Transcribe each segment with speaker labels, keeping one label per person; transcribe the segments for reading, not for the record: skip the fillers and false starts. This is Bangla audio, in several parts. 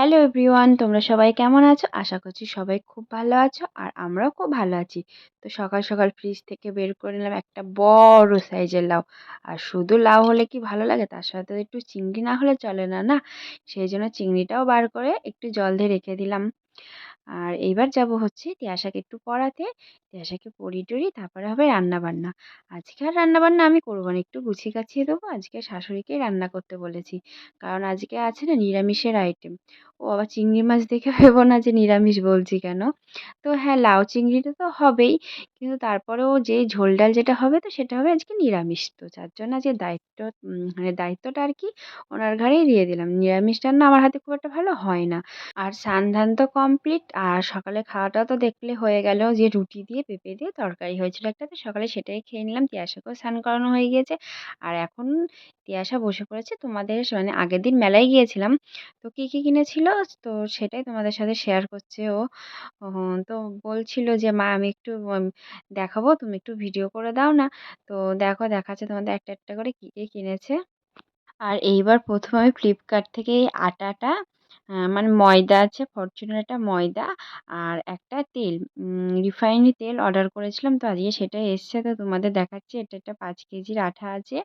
Speaker 1: হ্যালো এভরিওয়ান, তোমরা সবাই কেমন আছো? আশা করছি সবাই খুব ভালো আছো আর আমরাও খুব ভালো আছি। তো সকাল সকাল ফ্রিজ থেকে বের করে নিলাম একটা বড় সাইজের লাউ। আর শুধু লাউ হলে কি ভালো লাগে, তার সাথে তো একটু চিংড়ি না হলে চলে না, না? সেই জন্য চিংড়িটাও বার করে একটু জল দিয়ে রেখে দিলাম। আর এইবার যাব হচ্ছে তিয়াশাকে একটু পড়াতে। তিয়াশাকে পড়িয়ে টড়িয়ে তারপরে হবে রান্না বান্না। আজকে আর রান্না বান্না আমি করবো না, একটু গুছিয়ে গাছিয়ে দেবো। আজকে শাশুড়িকেই রান্না করতে বলেছি, কারণ আজকে আছে না নিরামিষের আইটেম। ও আবার চিংড়ি মাছ দেখে ভেবো না যে নিরামিষ বলছি কেন। তো হ্যাঁ, লাউ চিংড়িটা তো হবেই, কিন্তু তারপরেও যে ঝোল ডাল যেটা হবে তো সেটা হবে আজকে নিরামিষ। তো যার জন্য যে দায়িত্ব, মানে দায়িত্বটা আর কি ওনার ঘাড়েই দিয়ে দিলাম। নিরামিষ রান্না আমার হাতে খুব একটা ভালো হয় না। আর স্নান ধান তো কমপ্লিট, আর সকালে খাওয়াটাও তো দেখলে হয়ে গেল, যে রুটি দিয়ে পেঁপে দিয়ে তরকারি হয়েছিল একটা, তো সকালে সেটাই খেয়ে নিলাম। তিয়াশাকেও স্নান করানো হয়ে গিয়েছে। আর এখন তিয়াশা বসে পড়েছে তোমাদের, মানে আগের দিন মেলায় গিয়েছিলাম, তো কি কি কিনেছিল তো সেটাই তোমাদের সাথে শেয়ার করছে ও। তো বলছিল যে মা আমি একটু দেখাবো, তুমি একটু ভিডিও করে দাও না। তো দেখো, দেখাচ্ছে তোমাদের একটা একটা করে কি কি কিনেছে। আর এইবার প্রথমে আমি ফ্লিপকার্ট থেকে এই আটাটা, মানে ময়দা আছে, ফরচুনের একটা ময়দা আর একটা তেল, রিফাইন্ড তেল অর্ডার করেছিলাম। তো আজকে সেটাই এসছে, তো তোমাদের দেখাচ্ছি। এটা একটা 5 কেজির আঠা আছে,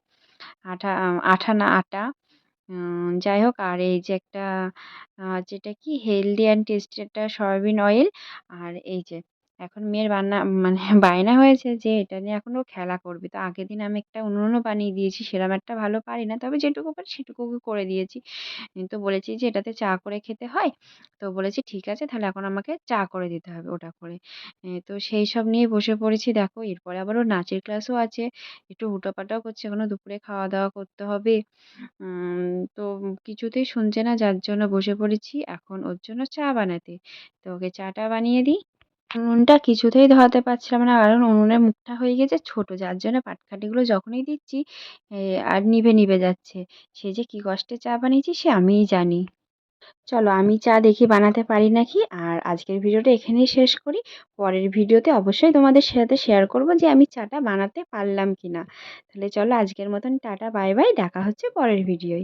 Speaker 1: আঠা না আটা। যাই হোক, আর এই যে একটা যেটা কি হেলদি অ্যান্ড টেস্টি একটা সয়াবিন অয়েল। আর এই যে এখন মেয়ের বান্না মানে বায়না হয়েছে যে এটা নিয়ে এখন ও খেলা করবে। তো আগের দিন আমি একটা উনুনও বানিয়ে দিয়েছি, সেরকম একটা ভালো পারি না, তবে যেটুকু পারি সেটুকু করে দিয়েছি। তো বলেছি যে এটাতে চা করে খেতে হয়। তো বলেছি ঠিক আছে, তাহলে এখন আমাকে চা করে দিতে হবে ওটা করে। তো সেই সব নিয়ে বসে পড়েছি। দেখো, এরপরে আবার ওর নাচের ক্লাসও আছে, একটু হুটোপাটাও করছে, এখনো দুপুরে খাওয়া দাওয়া করতে হবে। তো কিছুতেই শুনছে না, যার জন্য বসে পড়েছি এখন ওর জন্য চা বানাতে। তো ওকে চাটা বানিয়ে দিই। উনুনটা কিছুতেই ধরাতে পারছিলাম না, কারণ উনুনের মুখটা হয়ে গেছে ছোট, যার জন্য পাটকাঠিগুলো যখনই দিচ্ছি আর নিভে নিভে যাচ্ছে। সে যে কি কষ্টে চা বানিয়েছি সে আমিই জানি। চলো আমি চা দেখি বানাতে পারি নাকি। আর আজকের ভিডিওটা এখানেই শেষ করি। পরের ভিডিওতে অবশ্যই তোমাদের সাথে শেয়ার করব যে আমি চাটা বানাতে পারলাম কিনা। তাহলে চলো আজকের মতন টাটা, বাই বাই, দেখা হচ্ছে পরের ভিডিওয়।